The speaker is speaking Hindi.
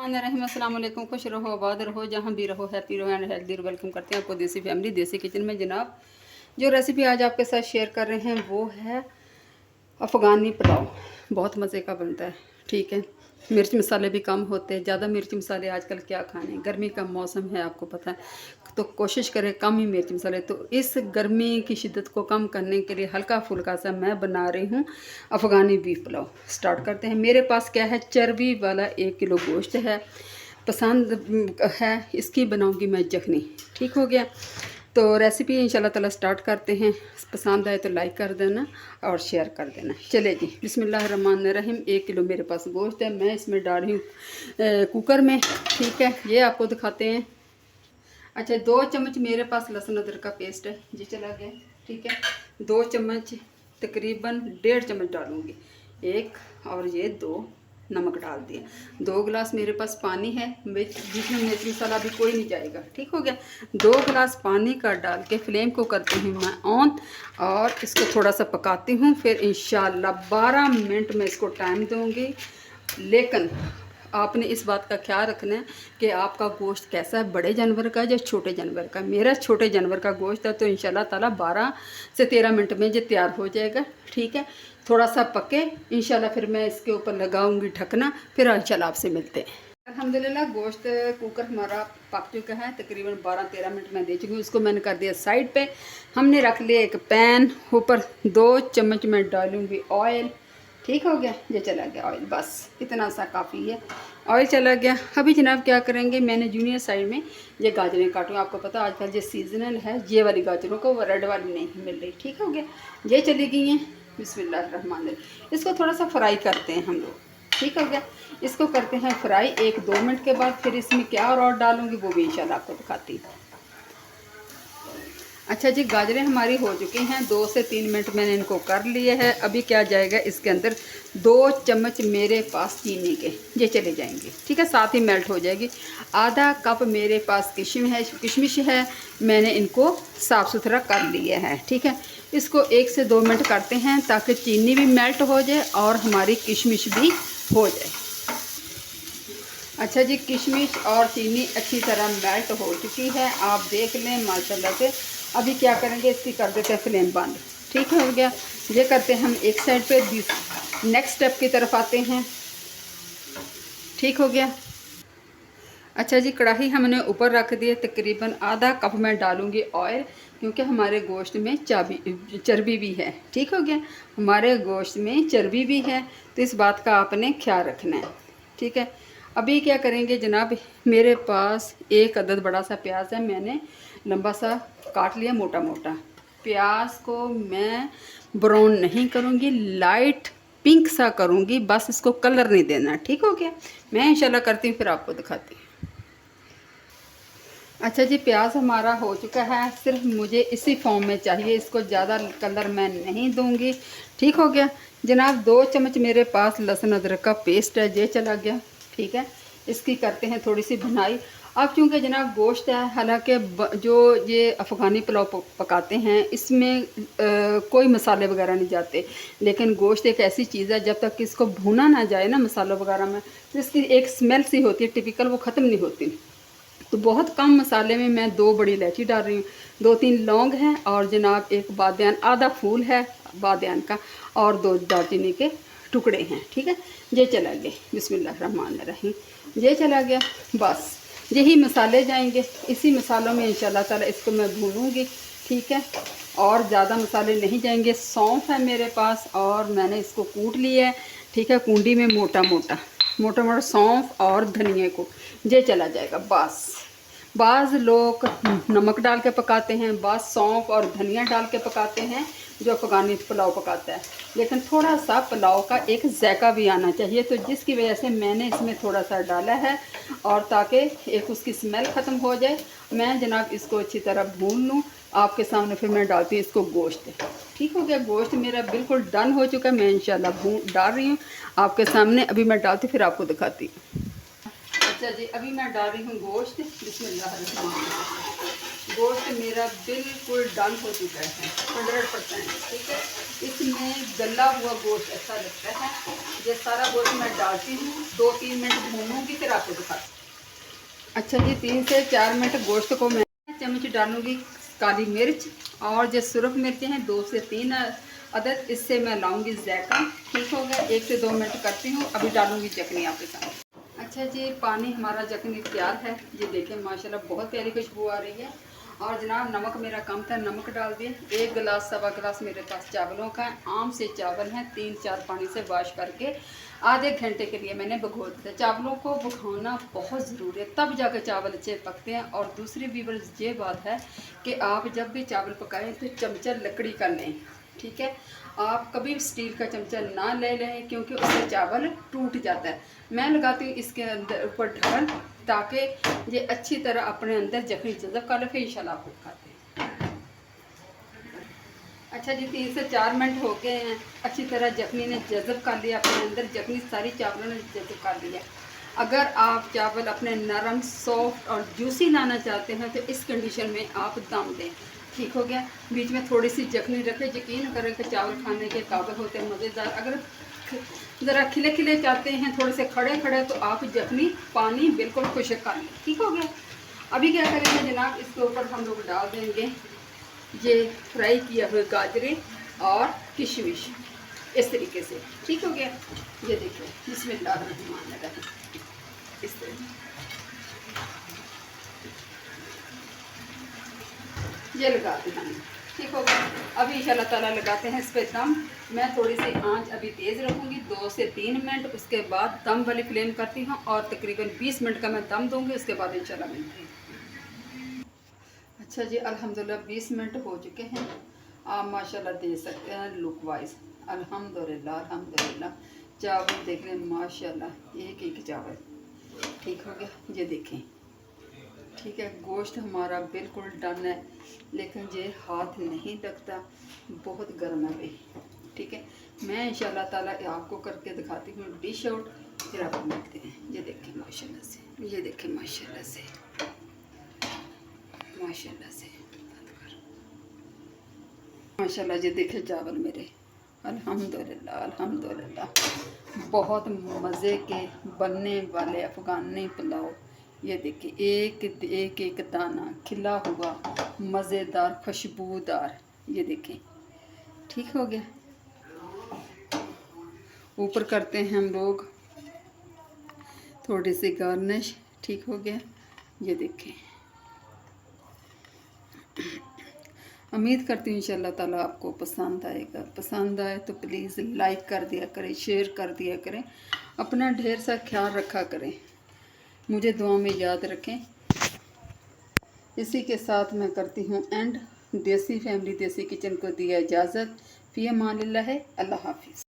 रहीम अस्सलाम वालेकुम। खुश रहो, आबाद रहो, जहाँ भी रहो, हैप्पी रहो एंड हेल्दी रहो। वेलकम करते हैं आपको देसी फैमिली देसी किचन में। जनाब, जो रेसिपी आज आपके साथ शेयर कर रहे हैं वो है अफ़गानी पुलाव। बहुत मज़े का बनता है। ठीक है, मिर्च मसाले भी कम होते हैं। ज़्यादा मिर्च मसाले आजकल क्या खाने, गर्मी का मौसम है आपको पता है, तो कोशिश करें कम ही मिर्च मसाले। तो इस गर्मी की शिद्दत को कम करने के लिए हल्का फुल्का सा मैं बना रही हूँ अफ़गानी बीफ पुलाव। स्टार्ट करते हैं। मेरे पास क्या है, चर्बी वाला 1 किलो गोश्त है। पसंद है इसकी बनाऊँगी मैं यखनी। ठीक हो गया, तो रेसिपी इंशाल्लाह ताला स्टार्ट करते हैं। पसंद आए तो लाइक कर देना और शेयर कर देना। चले जी, बिस्मिल्लाहिर्रहमानिर्रहीम। 1 किलो मेरे पास गोश्त है, मैं इसमें डाल रही हूँ कुकर में। ठीक है, ये आपको दिखाते हैं। अच्छा, 2 चम्मच मेरे पास लहसुन अदरक का पेस्ट है, जी चला गया। ठीक है, 2 चम्मच तकरीबन 1.5 चम्मच डालूँगी, 1 और ये 2 नमक डाल दिया। 2 गिलास मेरे पास पानी है, जिसमें मिर्च मसाला भी कोई नहीं जाएगा। ठीक हो गया, 2 गिलास पानी का डाल के फ्लेम को करती हूँ मैं ऑन और इसको थोड़ा सा पकाती हूँ। फिर इंशाल्लाह 12 मिनट में इसको टाइम दूँगी। लेकिन आपने इस बात का ख्याल रखना है कि आपका गोश्त कैसा है, बड़े जानवर का या छोटे जानवर का। मेरा छोटे जानवर का गोश्त है, तो इंशाल्लाह ताला 12 से 13 मिनट में ये तैयार हो जाएगा। ठीक है, थोड़ा सा पके इंशाल्लाह, फिर मैं इसके ऊपर लगाऊंगी ढकना। फिर इंशाल्लाह आपसे मिलते हैं। अल्हम्दुलिल्लाह गोश्त कुकर हमारा पक चुका है, तकरीबन 12-13 मिनट में दे चुकी हूँ। उसको मैंने कर दिया साइड पे। हमने रख लिया एक पैन, ऊपर 2 चम्मच में डालूँगी ऑयल। ठीक हो गया, ये चला गया ऑयल, बस इतना सा काफ़ी है। ऑयल चला गया। अभी जनाब क्या करेंगे, मैंने जूनियर साइड में ये गाजरें काटूँ। आपको पता आजकल ये सीजनल है, ये वाली गाजरों को, वो रेड वाली नहीं मिल रही। ठीक हो गया, ये चली गई हैं। बिस्मिल्लाहिर्रहमानिर्रहीम। इसको थोड़ा सा फ्राई करते हैं हम लोग। ठीक हो गया, इसको करते हैं फ्राई 1-2 मिनट के बाद। फिर इसमें क्या और डालूँगी वो भी इंशाल्लाह आपको दिखाती हूँ। अच्छा जी, गाजरें हमारी हो चुकी हैं, 2 से 3 मिनट मैंने इनको कर लिए हैं। अभी क्या जाएगा इसके अंदर, 2 चम्मच मेरे पास चीनी के, ये चले जाएंगे। ठीक है, साथ ही मेल्ट हो जाएगी। आधा कप मेरे पास किशमिश है, मैंने इनको साफ़ सुथरा कर लिया है। ठीक है, इसको 1 से 2 मिनट करते हैं ताकि चीनी भी मेल्ट हो जाए और हमारी किशमिश भी हो जाए। अच्छा जी, किशमिश और चीनी अच्छी तरह मेल्ट हो चुकी है, आप देख लें माशाल्लाह से। अभी क्या करेंगे, इसकी कर देते हैं फ्लेम बंद। ठीक है, हो गया। ये करते हैं हम एक साइड पे, नेक्स्ट स्टेप की तरफ आते हैं। ठीक हो गया। अच्छा जी, कढ़ाई हमने ऊपर रख दी है। तकरीबन आधा कप मैं डालूँगी ऑयल, क्योंकि हमारे गोश्त में चर्बी भी है। ठीक हो गया, हमारे गोश्त में चर्बी भी है, तो इस बात का आपने ख्याल रखना है। ठीक है, अभी क्या करेंगे जनाब, मेरे पास 1 अदद बड़ा सा प्याज है, मैंने लंबा सा काट लिया, मोटा मोटा। प्याज को मैं ब्राउन नहीं करूँगी, लाइट पिंक सा करूँगी, बस इसको कलर नहीं देना। ठीक हो गया, मैं इंशाल्लाह करती हूँ, फिर आपको दिखाती हूँ। अच्छा जी, प्याज हमारा हो चुका है, सिर्फ मुझे इसी फॉर्म में चाहिए, इसको ज़्यादा कलर मैं नहीं दूंगी। ठीक हो गया जनाब, 2 चम्मच मेरे पास लहसुन अदरक का पेस्ट है, ये चला गया। ठीक है, इसकी करते हैं थोड़ी सी भुनाई। अब चूँकि जनाब गोश्त है, हालांकि जो ये अफ़गानी पुलाव पकाते हैं इसमें कोई मसाले वगैरह नहीं जाते, लेकिन गोश्त एक ऐसी चीज़ है, जब तक इसको भुना ना जाए ना मसालों वगैरह में, तो इसकी एक स्मेल सी होती है टिपिकल, वो ख़त्म नहीं होती। तो बहुत कम मसाले में मैं 2 बड़ी इलायची डाल रही हूँ, 2-3 लौंग हैं और जनाब 1 बादियान, आधा फूल है बादियान का, और 2 दालचीनी के टुकड़े हैं। ठीक है, ये चला गया। बिस्मिल्लाहिर्रहमानिर्रहीम, ये चला गया। बस यही मसाले जाएंगे, इसी मसालों में इंशाल्लाह ताला इसको मैं भूनूंगी। ठीक है, और ज़्यादा मसाले नहीं जाएंगे। सौंफ है मेरे पास और मैंने इसको कूट लिया है। ठीक है, कूंडी में मोटा मोटा सौंफ और धनिया को, ये चला जाएगा। बस बाज़ लोग नमक डाल के पकाते हैं, बाज़ सौंफ और धनिया डाल के पकाते हैं जो अफ़गानी पुलाव पकाता है, लेकिन थोड़ा सा पुलाव का एक जायका भी आना चाहिए, तो जिसकी वजह से मैंने इसमें थोड़ा सा डाला है, और ताकि एक उसकी स्मेल ख़त्म हो जाए। मैं जनाब इसको अच्छी तरह भून लूँ आपके सामने, फिर मैं डालती हूँ इसको गोश्त। ठीक हो गया, गोश्त मेरा बिल्कुल डन हो चुका है, मैं इंशाल्लाह डाल रही हूँ आपके सामने। अभी मैं डालती फिर आपको दिखाती हूँ। अच्छा जी, अभी मैं डाल रही हूँ गोश्त। बिस्मिल्लाहिर्रहमानिर्रहीम, गोश्त मेरा बिल्कुल डन हो चुका है 100%। ठीक है, इसमें गला हुआ गोश्त अच्छा लगता है। ये सारा गोश्त मैं डालती हूँ, 2-3 मिनट भूनूंगी, फिर आपको दिखाती हूँ। अच्छा जी, 3 से 4 मिनट गोश्त को मैं चम्मच डालूंगी काली मिर्च, और जो सुरख मिर्चें हैं 2 से 3 अदद, इससे मैं लाऊंगी जायका। ठीक हो गया, 1 से 2 मिनट करती हूँ। अभी डालूंगी यखनी आपके साथ। अच्छा जी, पानी हमारा यखनी तैयार है। ये देखें माशाल्लाह बहुत प्यारी खुशबू आ रही है। और जनाब नमक मेरा कम था, नमक डाल दिए। 1 गिलास 1.25 गिलास मेरे पास चावलों का आम से चावल हैं, 3-4 पानी से वॉश करके आधे घंटे के लिए मैंने भिगो दिया। चावलों को भिगोना बहुत ज़रूरी है, तब जाकर चावल अच्छे पकते हैं। और दूसरी व्यूअर्स ये बात है कि आप जब भी चावल पकाएं तो चमचा लकड़ी का लें। ठीक है, आप कभी स्टील का चमचा ना ले लें, क्योंकि उससे चावल टूट जाता है। मैं लगाती हूँ इसके अंदर ऊपर ढक्कन, ताकि ये अच्छी तरह अपने अंदर यखनी जज़ब कर ले, फिर इंशाल्लाह आपको खाते हैं। अच्छा जी, 3 से 4 मिनट हो गए हैं। अच्छी तरह यखनी ने जज़ब कर लिया अपने अंदर, यखनी सारी चावलों ने जज़ब कर लिया। अगर आप चावल अपने नरम, सॉफ्ट और जूसी लाना चाहते हैं तो इस कंडीशन में आप दम दें। ठीक हो गया, बीच में थोड़ी सी यखनी रखें। यकीन करें कि चावल खाने के काबिल होते हैं, मज़ेदार। अगर ज़रा खिले खिले चाहते हैं, थोड़े से खड़े खड़े, तो आप यखनी पानी बिल्कुल खुश्क कर लें। ठीक हो गया, अभी क्या करेंगे जनाब, इसके ऊपर हम लोग डाल देंगे ये फ्राई किया हुए गाजरें और किशमिश, इस तरीके से। ठीक हो गया, ये देखिए बिस्मिल्लाहिर्रहमानिर्रहीम, इस तरह ये लगाते हैं। ठीक हो गया, अभी इंशाल्लाह ताला लगाते हैं इस पर दम। मैं थोड़ी सी आंच अभी तेज़ रखूँगी, 2 से 3 मिनट। उसके बाद दम वाली फ्लेम करती हूँ और तकरीबन 20 मिनट का मैं दम दूँगी। उसके बाद इंशाल्लाह मिलते हैं। अच्छा जी, अल्हम्दुलिल्लाह 20 मिनट हो चुके हैं। आप माशाल्लाह देख सकते हैं लुक वाइज। अल्हम्दुलिल्लाह अल्हम्दुलिल्लाह, चावल देख रहे हैं माशाल्लाह, एक एक चावल। ठीक हो गया, ये देखें। ठीक है, गोश्त हमारा बिल्कुल डन है, लेकिन ये हाथ नहीं लगता, बहुत गर्म है भाई। ठीक है, मैं इंशाल्लाह ताला आपको करके दिखाती हूँ डिश आउट, फिर आपको मिलते हैं। ये देखें माशाल्लाह से, ये देखें माशाल्लाह से, माशाल्लाह से, माशाल्लाह। ये देखे चावल मेरे, अल्हम्दुलिल्लाह अल्हम्दुलिल्लाह, बहुत मज़े के बनने वाले अफ़गानी पुलाव। ये देखिए एक एक दाना खिला हुआ, मज़ेदार, खुशबूदार। ये देखें, ठीक हो गया। ऊपर करते हैं हम लोग थोड़ी सी गार्निश। ठीक हो गया, ये देखें। उम्मीद करती हूँ इंशाल्लाह ताला आपको पसंद आएगा। पसंद आए तो प्लीज़ लाइक कर दिया करें, शेयर कर दिया करें, अपना ढेर सा ख्याल रखा करें, मुझे दुआ में याद रखें। इसी के साथ मैं करती हूँ एंड। देसी फैमिली देसी किचन को दिया इजाज़त। फ़ी अमानिल्लाह, अल्लाह हाफ़िज़।